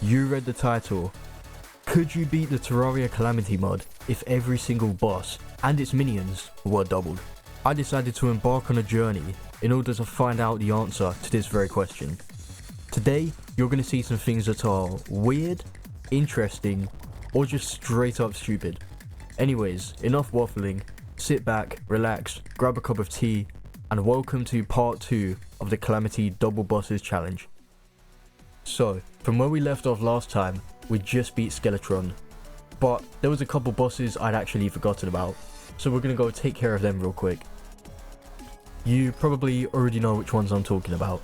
You read the title. Could you beat the Terraria Calamity mod if every single boss and its minions were doubled? I decided to embark on a journey in order to find out the answer to this very question. Today, you're going to see some things that are weird, interesting, or just straight up stupid. Anyways, enough waffling, sit back, relax, grab a cup of tea, and welcome to part 2 of the Calamity Double Bosses Challenge. So, from where we left off last time, we just beat Skeletron, but there was a couple bosses I'd actually forgotten about, so we're going to go take care of them real quick. You probably already know which ones I'm talking about.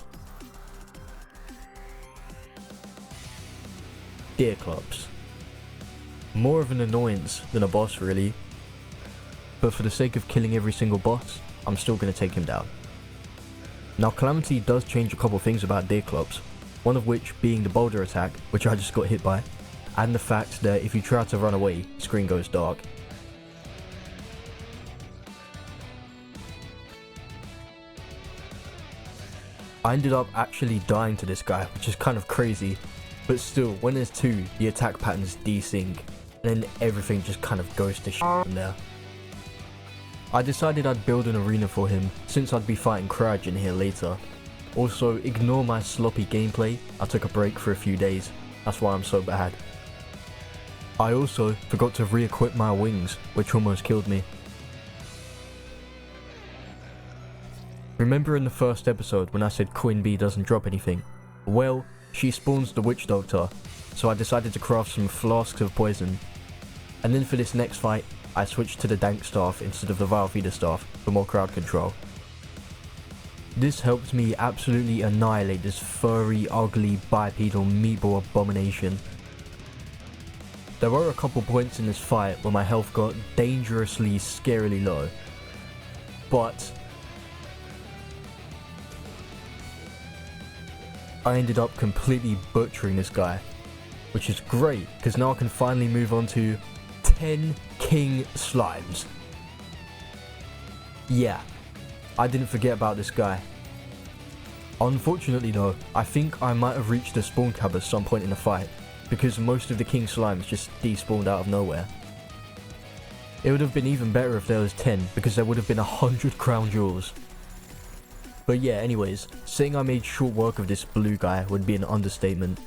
Deer clubs. More of an annoyance than a boss really, but for the sake of killing every single boss, I'm still going to take him down. Now Calamity does change a couple things about deer clubs, one of which being the boulder attack, which I just got hit by, and the fact that if you try to run away, the screen goes dark. I ended up actually dying to this guy, which is kind of crazy, but still, when there's two, the attack patterns desync, and then everything just kind of goes to shit from there. I decided I'd build an arena for him, since I'd be fighting Crag in here later. Also, ignore my sloppy gameplay, I took a break for a few days, that's why I'm so bad. I also forgot to re-equip my wings, which almost killed me. Remember in the first episode when I said Queen Bee doesn't drop anything? Well, she spawns the Witch Doctor, so I decided to craft some flasks of poison. And then for this next fight, I switched to the Dank Staff instead of the Vile Feeder Staff for more crowd control. This helped me absolutely annihilate this furry, ugly, bipedal meatball abomination. There were a couple points in this fight where my health got dangerously, scarily low, but I ended up completely butchering this guy, which is great because now I can finally move on to 10 King Slimes. Yeah, I didn't forget about this guy. Unfortunately though, I think I might have reached the spawn cap at some point in the fight, because most of the King Slimes just despawned out of nowhere. It would have been even better if there was 10, because there would have been 100 crown jewels. But yeah, anyways, saying I made short work of this blue guy would be an understatement.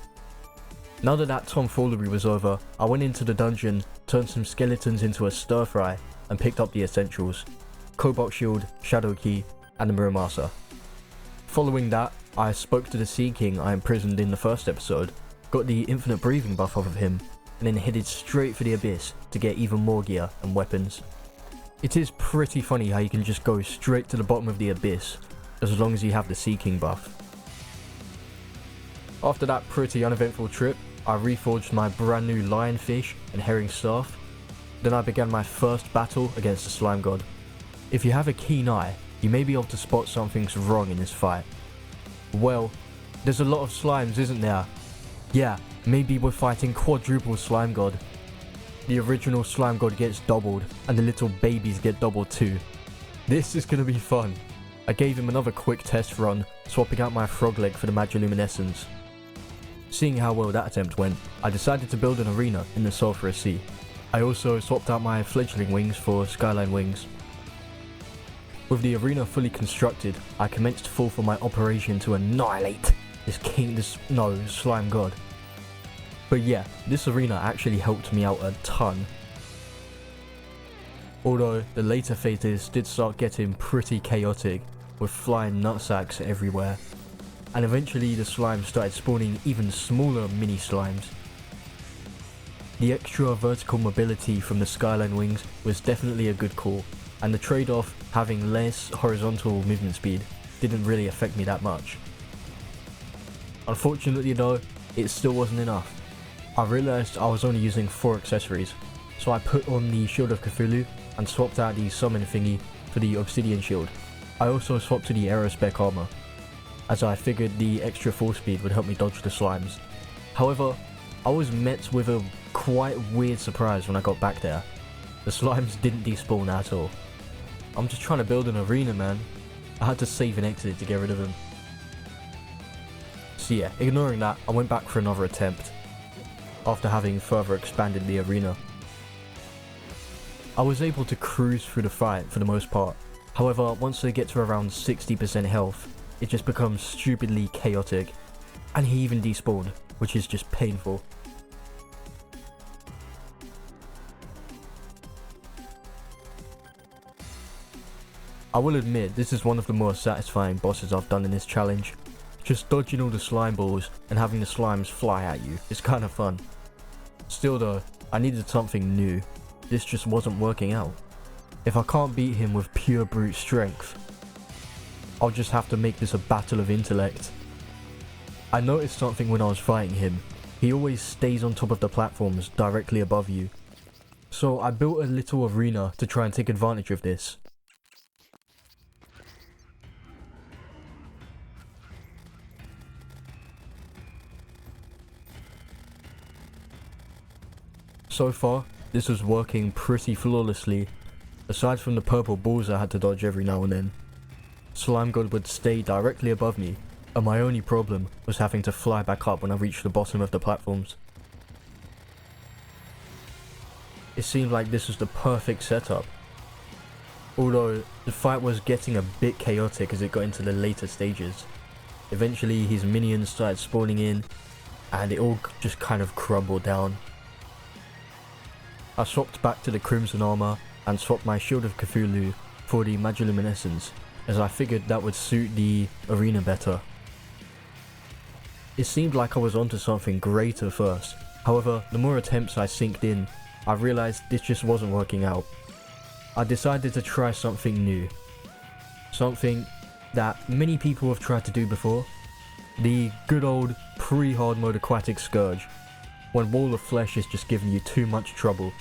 Now that tomfoolery was over, I went into the dungeon, turned some skeletons into a stir fry, and picked up the essentials: Cobalt Shield, Shadow Key, and the Mirror Master. Following that, I spoke to the Sea King I imprisoned in the first episode, got the infinite breathing buff off of him, and then headed straight for the Abyss to get even more gear and weapons. It is pretty funny how you can just go straight to the bottom of the Abyss, as long as you have the Sea King buff. After that pretty uneventful trip, I reforged my brand new lionfish and herring staff. Then I began my first battle against the slime god. If you have a keen eye, you may be able to spot something's wrong in this fight. Well, there's a lot of slimes, isn't there? Yeah, maybe we're fighting quadruple slime god. The original slime god gets doubled, and the little babies get doubled too. This is gonna be fun. I gave him another quick test run, swapping out my frog leg for the Magiluminescence. Seeing how well that attempt went, I decided to build an arena in the Sulphurous Sea. I also swapped out my fledgling wings for skyline wings. With the arena fully constructed, I commenced full for my operation to annihilate this slime god. But yeah, this arena actually helped me out a ton. Although the later phases did start getting pretty chaotic, with flying nutsacks everywhere. And eventually the slimes started spawning even smaller mini slimes. The extra vertical mobility from the skyline wings was definitely a good call, and the trade-off having less horizontal movement speed didn't really affect me that much. Unfortunately though, it still wasn't enough. I realised I was only using 4 accessories, so I put on the Shield of Cthulhu and swapped out the summon thingy for the Obsidian Shield. I also swapped to the Aerospec armor, as I figured the extra force speed would help me dodge the slimes. However, I was met with a quite weird surprise when I got back there. The slimes didn't despawn at all. I'm just trying to build an arena, man. I had to save and exit to get rid of them. So yeah, ignoring that, I went back for another attempt. after having further expanded the arena. I was able to cruise through the fight for the most part. However, once they get to around 60% health, it just becomes stupidly chaotic, and he even despawned, which is just painful. I will admit, this is one of the more satisfying bosses I've done in this challenge. Just dodging all the slime balls and having the slimes fly at you is kind of fun. Still though, I needed something new. This just wasn't working out. If I can't beat him with pure brute strength, I'll just have to make this a battle of intellect. I noticed something when I was fighting him. He always stays on top of the platforms directly above you. So I built a little arena to try and take advantage of this. So far, this was working pretty flawlessly, aside from the purple balls I had to dodge every now and then. Slime God would stay directly above me, and my only problem was having to fly back up when I reached the bottom of the platforms. It seemed like this was the perfect setup. Although, the fight was getting a bit chaotic as it got into the later stages. Eventually his minions started spawning in, and it all just kind of crumbled down. I swapped back to the Crimson Armor and swapped my Shield of Cthulhu for the Magiluminescence, as I figured that would suit the arena better. It seemed like I was onto something great at first, however the more attempts I synced in, I realised this just wasn't working out. I decided to try something new. Something that many people have tried to do before. The good old pre-hard mode Aquatic Scourge, when Wall of Flesh is just giving you too much trouble.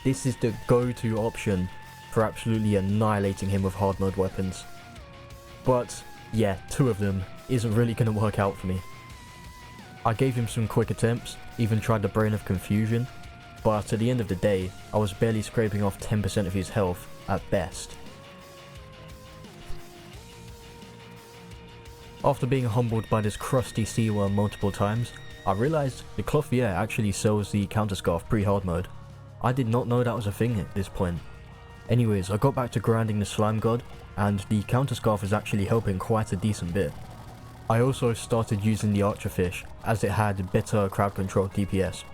This is the go-to option for absolutely annihilating him with hard mode weapons. But yeah, 2 of them isn't really going to work out for me. I gave him some quick attempts, even tried the Brain of Confusion, but at the end of the day, I was barely scraping off 10% of his health at best. After being humbled by this crusty sea worm multiple times, I realised the Clothier actually sells the Counterscarf pre-hard mode. I did not know that was a thing at this point. Anyways, I got back to grinding the Slime God, and the Counterscarf is actually helping quite a decent bit. I also started using the Archerfish, as it had better crowd control DPS.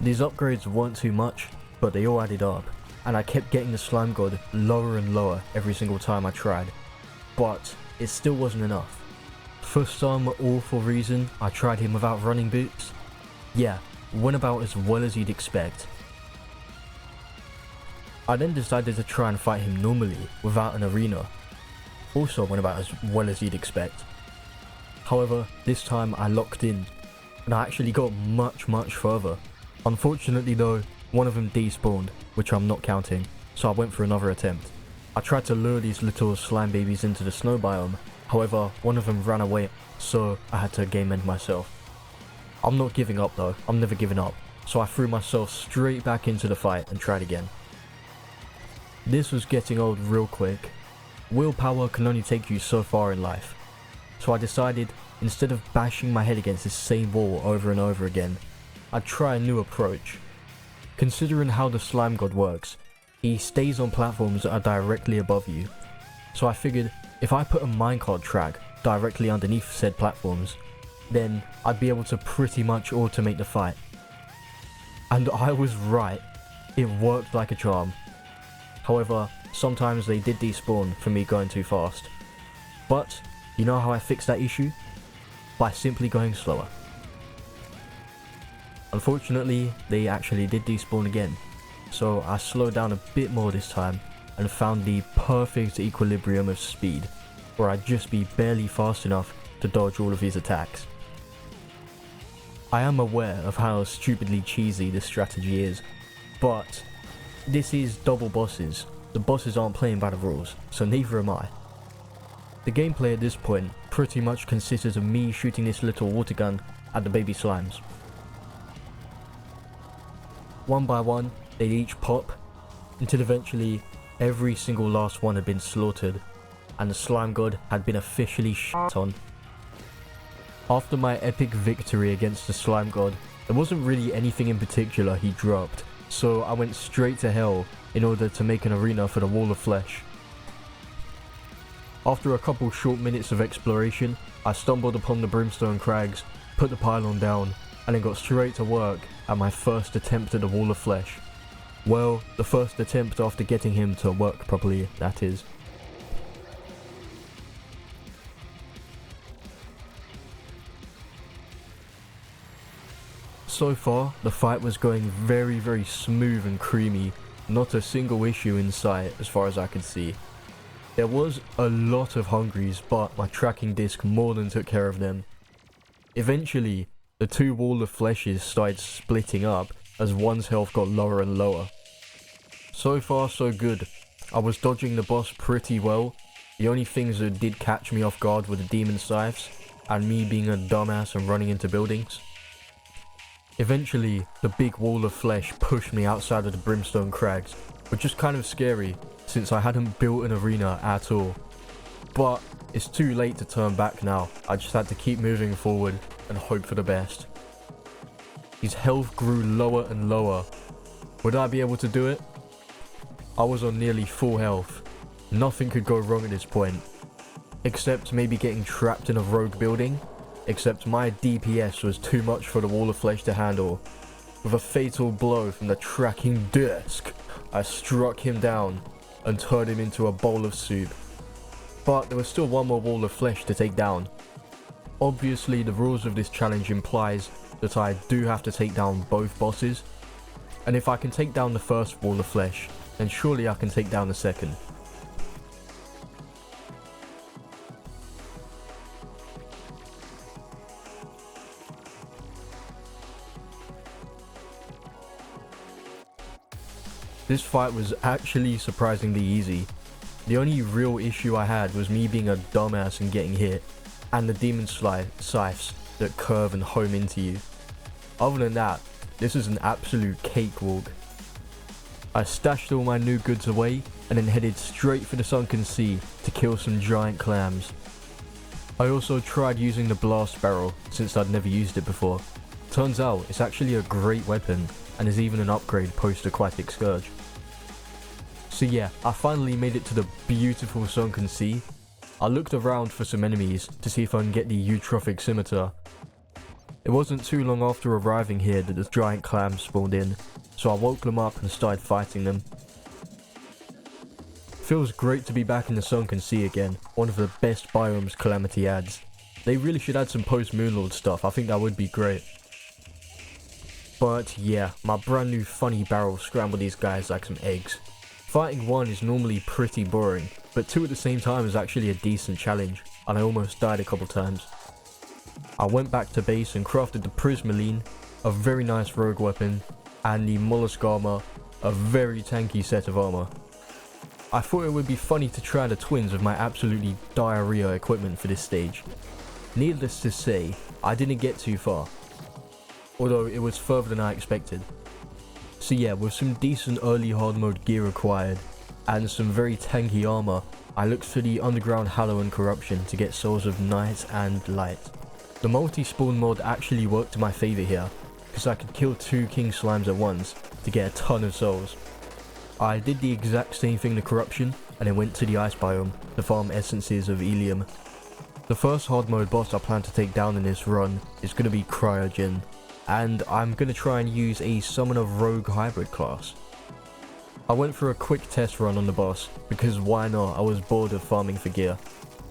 These upgrades weren't too much, but they all added up, and I kept getting the Slime God lower and lower every single time I tried. But it still wasn't enough. For some awful reason, I tried him without running boots. Yeah, went about as well as you'd expect. I then decided to try and fight him normally without an arena. Also went about as well as you'd expect. However, this time I locked in, and I actually got much further. Unfortunately though, one of them despawned, which I'm not counting, so I went for another attempt. I tried to lure these little slime babies into the snow biome, however, one of them ran away, so I had to game end myself. I'm not giving up though, I'm never giving up, so I threw myself straight back into the fight and tried again. This was getting old real quick. Willpower can only take you so far in life, so I decided, instead of bashing my head against the same wall over and over again, I'd try a new approach. Considering how the Slime God works, he stays on platforms that are directly above you, so I figured if I put a minecart track directly underneath said platforms, then I'd be able to pretty much automate the fight. And I was right, it worked like a charm. However, sometimes they did despawn for me going too fast. But, you know how I fixed that issue? By simply going slower. Unfortunately, they actually did despawn again, so I slowed down a bit more this time and found the perfect equilibrium of speed, where I'd just be barely fast enough to dodge all of his attacks. I am aware of how stupidly cheesy this strategy is, but this is double bosses. The bosses aren't playing by the rules, so neither am I. The gameplay at this point pretty much consisted of me shooting this little water gun at the baby slimes. One by one, they'd each pop, until eventually every single last one had been slaughtered, and the Slime God had been officially shit on. After my epic victory against the slime god, there wasn't really anything in particular he dropped, so I went straight to hell in order to make an arena for the wall of flesh. After a couple short minutes of exploration, I stumbled upon the brimstone crags, put the pylon down, and then got straight to work at my first attempt at the wall of flesh. Well, the first attempt after getting him to work properly, that is. So far, the fight was going very smooth and creamy, not a single issue in sight as far as I could see. There was a lot of hungries, but my tracking disc more than took care of them. Eventually, the two wall of fleshes started splitting up as one's health got lower and lower. So far so good. I was dodging the boss pretty well. The only things that did catch me off guard were the demon scythes, and me being a dumbass and running into buildings. Eventually, the big wall of flesh pushed me outside of the brimstone crags, which is kind of scary since I hadn't built an arena at all. But it's too late to turn back now. I just had to keep moving forward and hope for the best. His health grew lower and lower. Would I be able to do it? I was on nearly full health. Nothing could go wrong at this point, except maybe getting trapped in a rogue building. Except my DPS was too much for the wall of flesh to handle. With a fatal blow from the tracking disc, I struck him down and turned him into a bowl of soup. But there was still one more wall of flesh to take down. Obviously, the rules of this challenge implies that I do have to take down both bosses, and if I can take down the first wall of flesh, then surely I can take down the second. This fight was actually surprisingly easy. The only real issue I had was me being a dumbass and getting hit, and the demon scythes that curve and home into you. Other than that, this is an absolute cakewalk. I stashed all my new goods away and then headed straight for the sunken sea to kill some giant clams. I also tried using the blast barrel since I'd never used it before. Turns out it's actually a great weapon and is even an upgrade post-aquatic scourge. So yeah, I finally made it to the beautiful sunken sea. I looked around for some enemies to see if I can get the eutrophic scimitar. It wasn't too long after arriving here that the giant clams spawned in, so I woke them up and started fighting them. Feels great to be back in the sunken sea again, one of the best biomes Calamity adds. They really should add some post-Moonlord stuff, I think that would be great. But yeah, my brand new funny barrel scrambled these guys like some eggs. Fighting one is normally pretty boring, but two at the same time is actually a decent challenge, and I almost died a couple times. I went back to base and crafted the Prismaline, a very nice rogue weapon, and the mollusk armor, a very tanky set of armor. I thought it would be funny to try the twins with my absolutely diarrhea equipment for this stage. Needless to say, I didn't get too far, although it was further than I expected. So yeah, with some decent early hard mode gear acquired, and some very tanky armor, I looked for the underground hallow and corruption to get souls of night and light. The multi-spawn mod actually worked to my favour here, because I could kill 2 king slimes at once to get a ton of souls. I did the exact same thing to corruption, and then went to the ice biome to farm essences of Ilium. The first hard mode boss I plan to take down in this run is going to be Cryogen, and I'm going to try and use a Summon of Rogue hybrid class. I went for a quick test run on the boss, because why not, I was bored of farming for gear.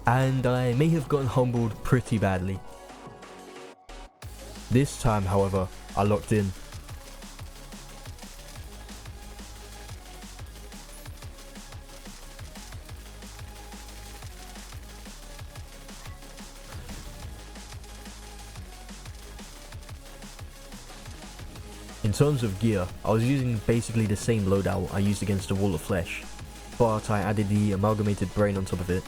And I may have gotten humbled pretty badly. This time, however, I locked in. In terms of gear, I was using basically the same loadout I used against the Wall of Flesh, but I added the amalgamated brain on top of it.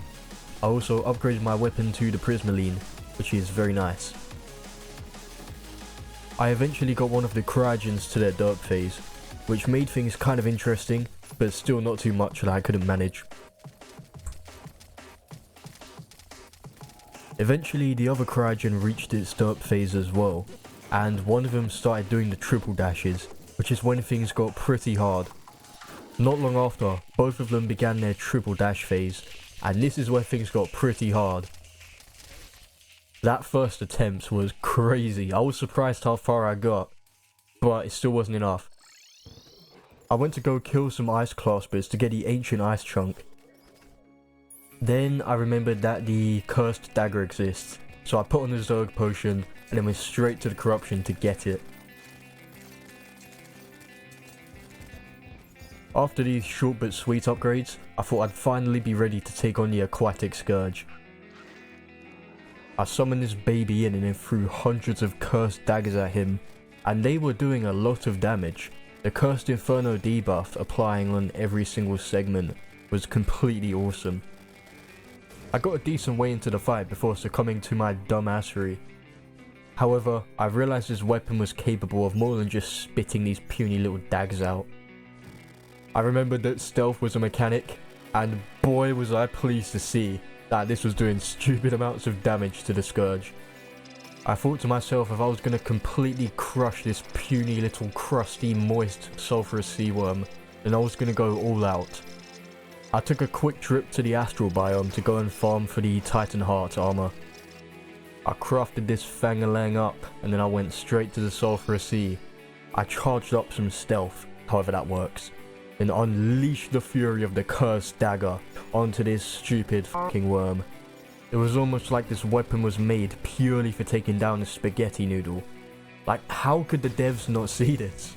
I also upgraded my weapon to the Prismaline, which is very nice. I eventually got one of the cryogens to their derp phase, which made things kind of interesting, but still not too much that I couldn't manage. Eventually the other cryogen reached its derp phase as well, and one of them started doing the triple dashes, which is when things got pretty hard. Not long after, both of them began their triple dash phase, and this is where things got pretty hard. That first attempt was crazy. I was surprised how far I got, but it still wasn't enough. I went to go kill some ice claspers to get the ancient ice chunk. Then I remembered that the cursed dagger exists, so I put on the Zerg potion and then went straight to the corruption to get it. After these short but sweet upgrades, I thought I'd finally be ready to take on the aquatic scourge. I summoned this baby in and then threw hundreds of cursed daggers at him, and they were doing a lot of damage. The cursed inferno debuff applying on every single segment was completely awesome. I got a decent way into the fight before succumbing to my dumbassery. However, I realised this weapon was capable of more than just spitting these puny little daggers out. I remembered that stealth was a mechanic, and boy was I pleased to see that this was doing stupid amounts of damage to the Scourge. I thought to myself, if I was going to completely crush this puny little crusty moist sulphurous sea worm, then I was going to go all out. I took a quick trip to the astral biome to go and farm for the Titan Heart armor. I crafted this Fangalang up, and then I went straight to the sulphurous sea. I charged up some stealth, however that works, and unleashed the fury of the cursed dagger onto this stupid fucking worm. It was almost like this weapon was made purely for taking down a spaghetti noodle. Like, how could the devs not see this?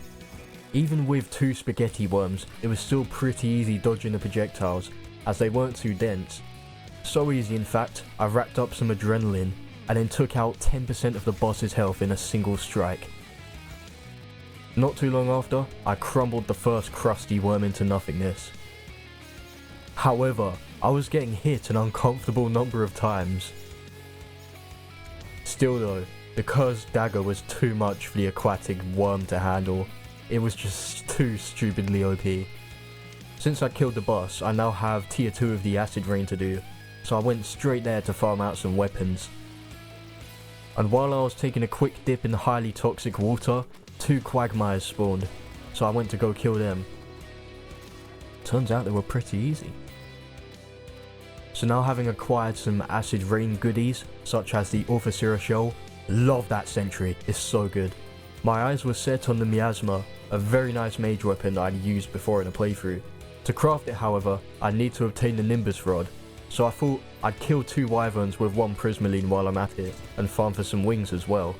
Even with 2 spaghetti worms, it was still pretty easy dodging the projectiles, as they weren't too dense. So easy in fact, I racked up some adrenaline, and then took out 10% of the boss's health in a single strike. Not too long after, I crumbled the first crusty worm into nothingness. However, I was getting hit an uncomfortable number of times. Still though, the cursed dagger was too much for the aquatic worm to handle. It was just too stupidly OP. Since I killed the boss, I now have tier 2 of the acid rain to do, so I went straight there to farm out some weapons. And while I was taking a quick dip in highly toxic water, 2 quagmires spawned, so I went to go kill them. Turns out they were pretty easy. So now, having acquired some acid rain goodies, such as the Orthosera shell, love that sentry, it's so good. My eyes were set on the Miasma, a very nice mage weapon that I'd used before in a playthrough. To craft it however, I'd need to obtain the Nimbus rod, so I thought I'd kill 2 wyverns with 1 prismaline while I'm at it, and farm for some wings as well.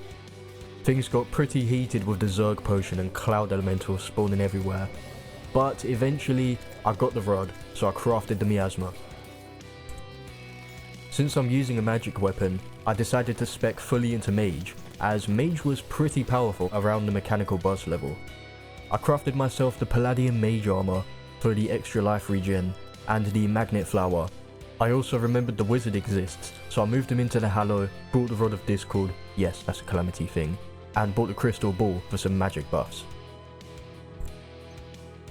Things got pretty heated with the Zerg potion and cloud elementals spawning everywhere, but eventually I got the rod, so I crafted the Miasma. Since I'm using a magic weapon, I decided to spec fully into mage, as mage was pretty powerful around the mechanical boss level. I crafted myself the Palladium mage armor for the extra life regen, and the magnet flower. I also remembered the wizard exists, so I moved him into the Hallow, brought the Rod of Discord, yes that's a Calamity thing, and bought the crystal ball for some magic buffs.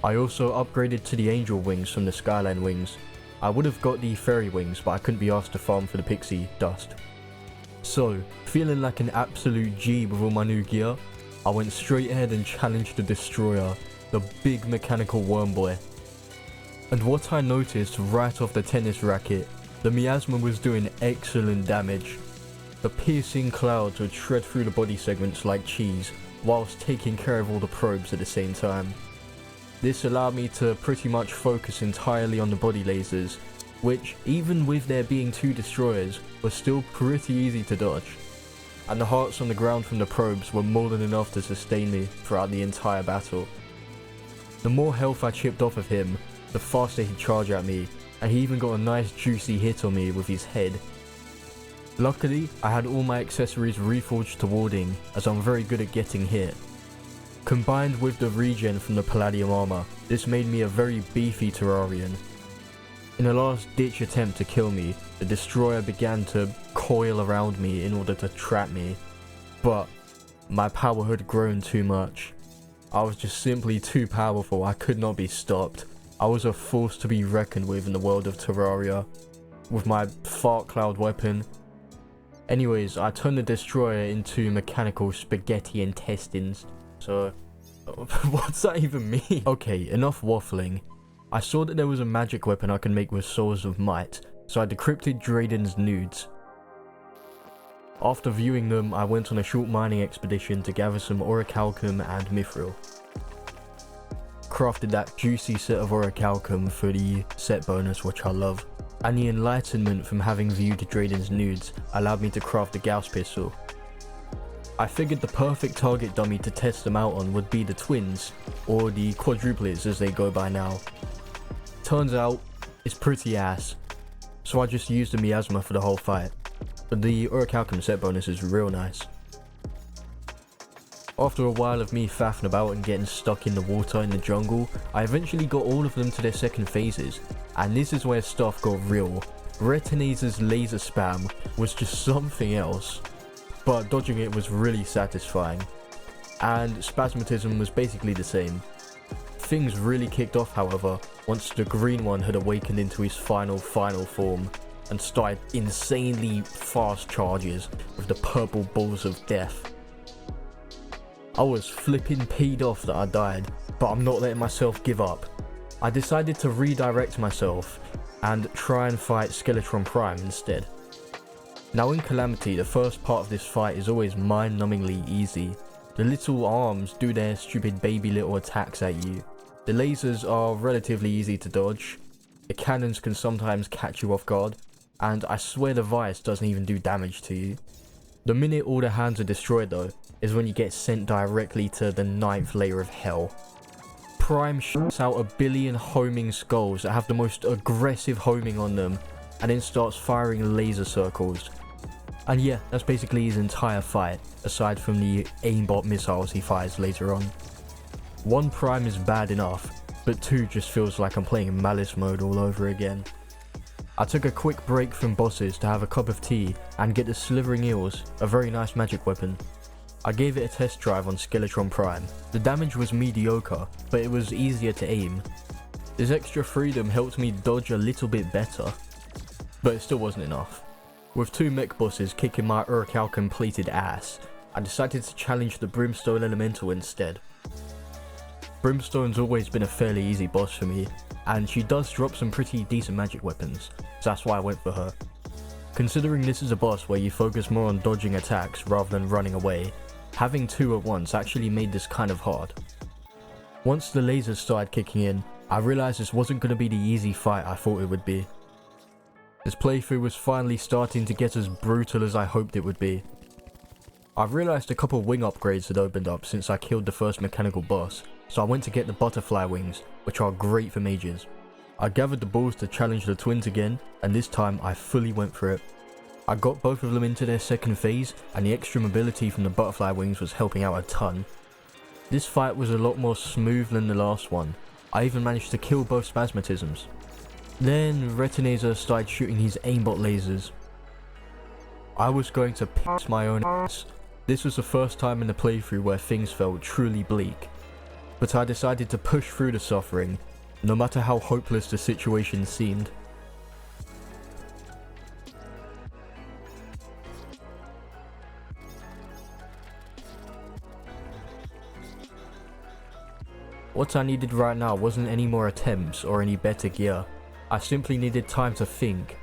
I also upgraded to the angel wings from the Skyline wings. I would have got the fairy wings, but I couldn't be asked to farm for the pixie dust. So, feeling like an absolute G with all my new gear, I went straight ahead and challenged the Destroyer, the big mechanical worm boy. And what I noticed right off the tennis racket, the Miasma was doing excellent damage. The piercing clouds would shred through the body segments like cheese, whilst taking care of all the probes at the same time. This allowed me to pretty much focus entirely on the body lasers, which, even with there being 2 destroyers, was still pretty easy to dodge. And the hearts on the ground from the probes were more than enough to sustain me throughout the entire battle. The more health I chipped off of him, the faster he'd charge at me, and he even got a nice juicy hit on me with his head. Luckily, I had all my accessories reforged to warding, as I'm very good at getting hit. Combined with the regen from the Palladium armor, this made me a very beefy Terrarian. In a last ditch attempt to kill me, the destroyer began to coil around me in order to trap me, but my power had grown too much. I was just simply too powerful, I could not be stopped. I was a force to be reckoned with in the world of Terraria. With my fart cloud weapon, Anyways, I turned the destroyer into mechanical spaghetti intestines. So, what's that even mean? Okay, enough waffling. I saw that there was a magic weapon I could make with Souls of Might, so I decrypted Drayden's nudes. After viewing them, I went on a short mining expedition to gather some orichalcum and mithril. Crafted that juicy set of orichalcum for the set bonus, which I love. And the enlightenment from having viewed Drayden's nudes allowed me to craft the Gauss pistol. I figured the perfect target dummy to test them out on would be the twins, or the quadruplets as they go by now. Turns out, it's pretty ass, so I just used the miasma for the whole fight, but the orichalcum set bonus is real nice. After a while of me faffing about and getting stuck in the water in the jungle, I eventually got all of them to their second phases, and this is where stuff got real. Retinese's laser spam was just something else, but dodging it was really satisfying, and spasmatism was basically the same. Things really kicked off, however, once the green one had awakened into his final form and started insanely fast charges with the purple balls of death. I was flipping peed off that I died, but I'm not letting myself give up. I decided to redirect myself and try and fight Skeletron Prime instead. Now in Calamity, the first part of this fight is always mind-numbingly easy. The little arms do their stupid baby little attacks at you. The lasers are relatively easy to dodge. The cannons can sometimes catch you off guard, and I swear the Vice doesn't even do damage to you. The minute all the hands are destroyed though, is when you get sent directly to the 9th layer of hell. Prime shoots out a billion homing skulls that have the most aggressive homing on them, and then starts firing laser circles. And yeah, that's basically his entire fight, aside from the aimbot missiles he fires later on. 1 Prime is bad enough, but 2 just feels like I'm playing Malice mode all over again. I took a quick break from bosses to have a cup of tea and get the Slithering Eels, a very nice magic weapon. I gave it a test drive on Skeletron Prime. The damage was mediocre, but it was easier to aim. This extra freedom helped me dodge a little bit better, but it still wasn't enough. With 2 mech bosses kicking my orichalcum plated ass, I decided to challenge the Brimstone Elemental instead. Brimstone's always been a fairly easy boss for me, and she does drop some pretty decent magic weapons, so that's why I went for her. Considering this is a boss where you focus more on dodging attacks rather than running away, having 2 at once actually made this kind of hard. Once the lasers started kicking in, I realised this wasn't going to be the easy fight I thought it would be. This playthrough was finally starting to get as brutal as I hoped it would be. I've realised a couple wing upgrades had opened up since I killed the first mechanical boss, so I went to get the butterfly wings, which are great for mages. I gathered the balls to challenge the twins again, and this time I fully went for it. I got both of them into their second phase, and the extra mobility from the butterfly wings was helping out a ton. This fight was a lot more smooth than the last one. I even managed to kill both spasmatisms. Then Retinesa started shooting his aimbot lasers. I was going to piss my own ass. This was the first time in the playthrough where things felt truly bleak. But I decided to push through the suffering, no matter how hopeless the situation seemed. What I needed right now wasn't any more attempts or any better gear. I simply needed time to think.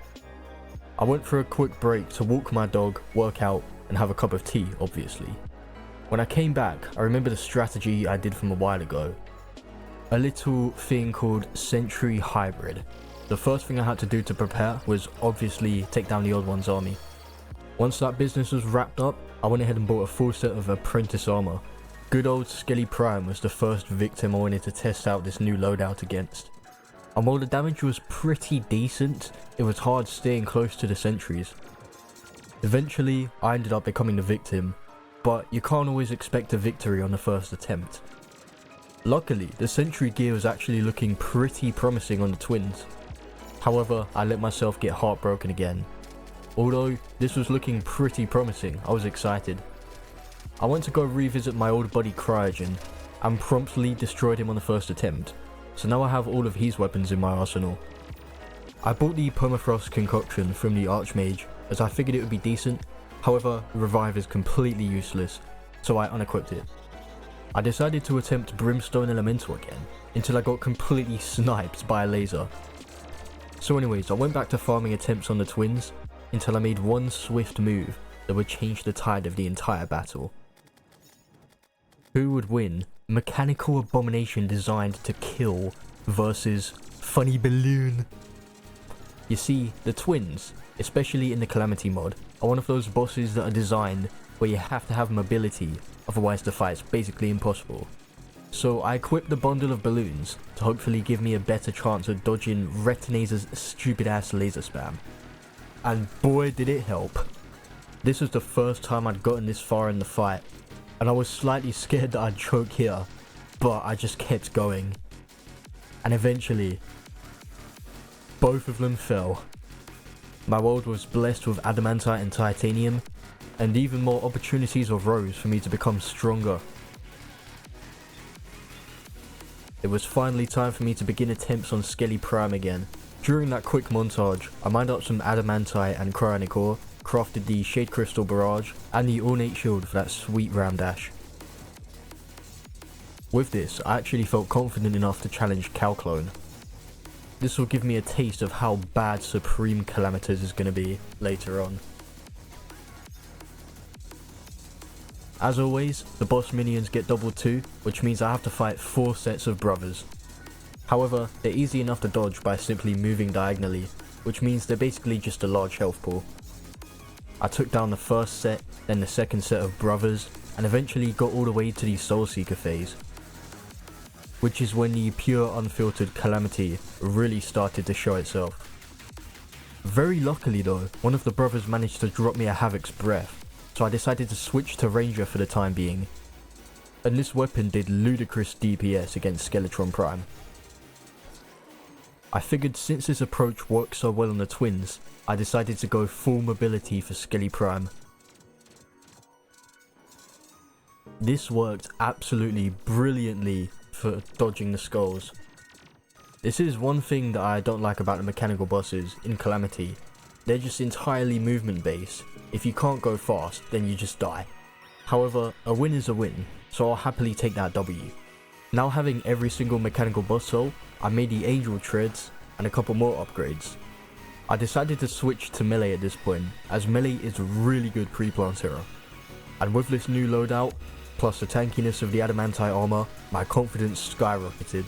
I went for a quick break to walk my dog, work out, and have a cup of tea, obviously. When I came back, I remembered a strategy I did from a while ago. A little thing called Sentry Hybrid. The first thing I had to do to prepare was obviously take down the Odd One's army. Once that business was wrapped up, I went ahead and bought a full set of apprentice armor. Good old Skelly Prime was the first victim I wanted to test out this new loadout against. And while the damage was pretty decent, it was hard staying close to the sentries. Eventually, I ended up becoming the victim, but you can't always expect a victory on the first attempt. Luckily, the sentry gear was actually looking pretty promising on the twins. However, I let myself get heartbroken again. Although this was looking pretty promising, I was excited. I went to go revisit my old buddy Cryogen, and promptly destroyed him on the first attempt, so now I have all of his weapons in my arsenal. I bought the Permafrost concoction from the Archmage, as I figured it would be decent, However, revive is completely useless, so I unequipped it. I decided to attempt Brimstone Elemental again, until I got completely sniped by a laser. So anyways, I went back to farming attempts on the twins, until I made one swift move that would change the tide of the entire battle. Who would win? Mechanical abomination designed to kill versus funny balloon. You see, the twins, especially in the Calamity mod, are one of those bosses that are designed where you have to have mobility, otherwise the fight's basically impossible. So I equipped the bundle of balloons to hopefully give me a better chance of dodging Retinator's stupid ass laser spam. And boy did it help. This was the first time I'd gotten this far in the fight, and I was slightly scared that I'd choke here, but I just kept going. And eventually, both of them fell. My world was blessed with adamantite and titanium, and even more opportunities arose for me to become stronger. It was finally time for me to begin attempts on Skelly Prime again. During that quick montage, I mined up some adamantite and cryonic ore, crafted the Shade Crystal Barrage, and the Ornate Shield for that sweet Ram Dash. With this, I actually felt confident enough to challenge Calclone. This will give me a taste of how bad Supreme Calamitous is going to be later on. As always, the boss minions get doubled too, which means I have to fight 4 sets of brothers. However, they're easy enough to dodge by simply moving diagonally, which means they're basically just a large health pool. I took down the first set, then the second set of brothers, and eventually got all the way to the Soul Seeker phase, which is when the pure unfiltered Calamity really started to show itself. Very luckily though, one of the brothers managed to drop me a Havoc's Breath, so I decided to switch to Ranger for the time being. And this weapon did ludicrous DPS against Skeletron Prime. I figured since this approach worked so well on the twins, I decided to go full mobility for Skelly Prime. This worked absolutely brilliantly for dodging the skulls. This is one thing that I don't like about the mechanical bosses in Calamity. They're just entirely movement based. If you can't go fast, then you just die. However, a win is a win, so I'll happily take that W. Now having every single mechanical boss soul, I made the Angel Treads and a couple more upgrades. I decided to switch to melee at this point, as melee is really good pre-Plantera. And with this new loadout, plus the tankiness of the adamantite armor, my confidence skyrocketed.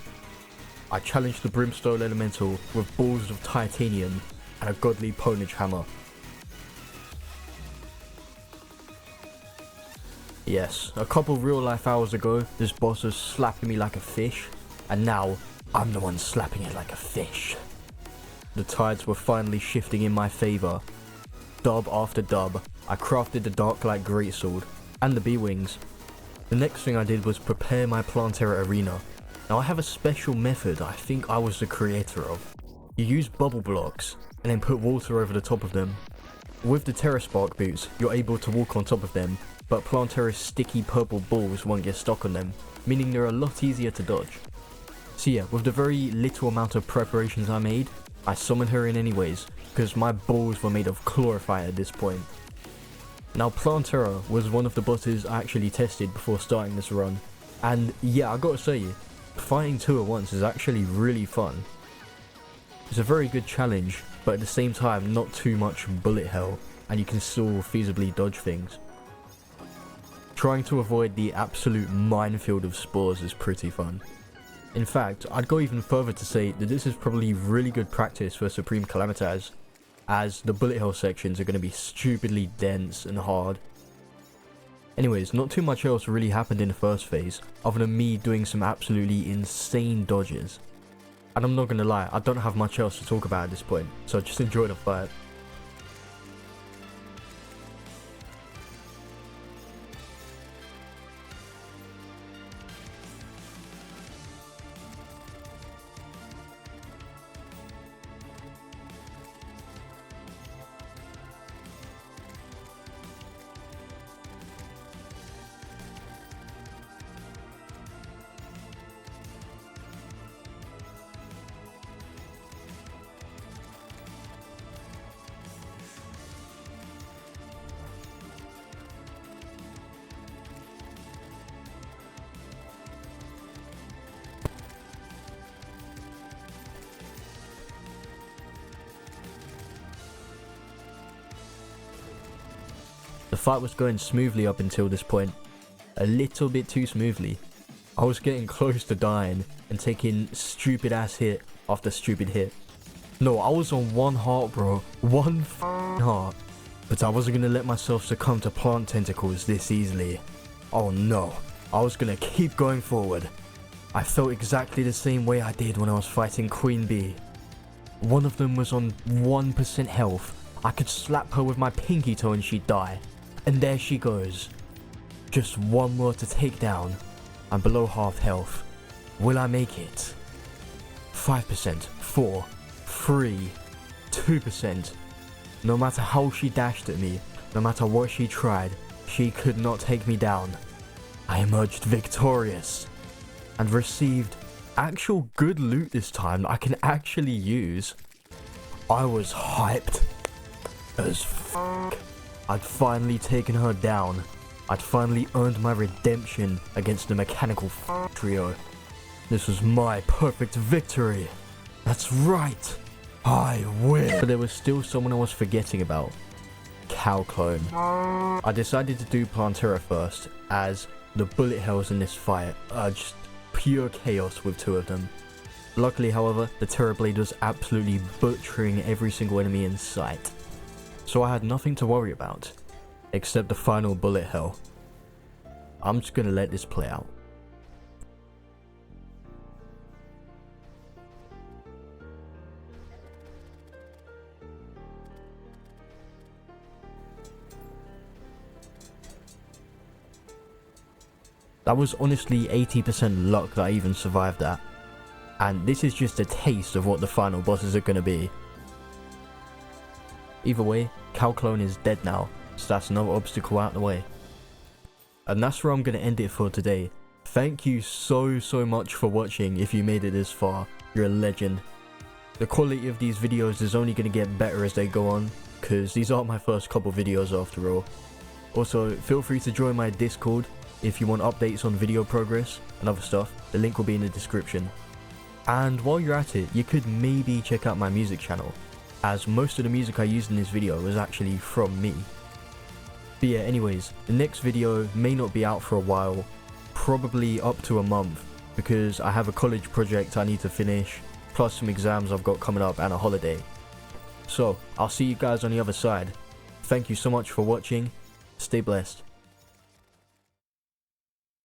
I challenged the Brimstone Elemental with balls of titanium and a godly ponage hammer. Yes, a couple real life hours ago, this boss was slapping me like a fish, and now, I'm the one slapping it like a fish. The tides were finally shifting in my favour. Dub after dub, I crafted the Darklight Greatsword, and the B-Wings. The next thing I did was prepare my Plantera Arena. Now I have a special method I think I was the creator of. You use bubble blocks, and then put water over the top of them. With the Terra Spark boots, you're able to walk on top of them, but Plantera's sticky purple balls won't get stuck on them, meaning they're a lot easier to dodge. So yeah, with the very little amount of preparations I made, I summoned her in anyways, because my balls were made of chlorophyte at this point. Now Plantera was one of the bosses I actually tested before starting this run, and yeah, I gotta say, fighting 2 at once is actually really fun. It's a very good challenge, but at the same time not too much bullet hell, and you can still feasibly dodge things. Trying to avoid the absolute minefield of spores is pretty fun. In fact, I'd go even further to say that this is probably really good practice for Supreme Calamitous, as the bullet hell sections are going to be stupidly dense and hard. Anyways, not too much else really happened in the first phase, other than me doing some absolutely insane dodges. And I'm not going to lie, I don't have much else to talk about at this point, so just enjoy the fight. fight was going smoothly up until this point. A little bit too smoothly. I was getting close to dying and taking stupid ass hit after stupid hit. No, I was on 1 heart, bro. 1 heart. But I wasn't gonna let myself succumb to plant tentacles this easily. Oh no, I was gonna keep going forward. I felt exactly the same way I did when I was fighting Queen Bee. One of them was on 1% health. I could slap her with my pinky toe and she'd die. And there she goes. Just one more to take down. I'm below half health. Will I make it? 5%, 4, 3, 2%. No matter how she dashed at me, no matter what she tried, she could not take me down. I emerged victorious and received actual good loot this time that I can actually use. I was hyped as fuck. I'd finally taken her down. I'd finally earned my redemption against the mechanical trio. This was my perfect victory. That's right. I win. But there was still someone I was forgetting about. Cow Clone. I decided to do Plantera first, as the bullet hells in this fight are just pure chaos with 2 of them. Luckily, however, the Terrorblade was absolutely butchering every single enemy in sight. So I had nothing to worry about, except the final bullet hell. I'm just gonna let this play out. That was honestly 80% luck that I even survived that. And this is just a taste of what the final bosses are gonna be. Either way, Cow Clone is dead now, so that's another obstacle out the way. And that's where I'm gonna end it for today. Thank you so much for watching. If you made it this far, you're a legend. The quality of these videos is only gonna get better as they go on, cause these aren't my first couple videos after all. Also, feel free to join my Discord if you want updates on video progress and other stuff. The link will be in the description. And while you're at it, you could maybe check out my music channel, as most of the music I used in this video was actually from me. But yeah, anyways, the next video may not be out for a while, probably up to a month, because I have a college project I need to finish, plus some exams I've got coming up and a holiday. So, I'll see you guys on the other side. Thank you so much for watching, stay blessed.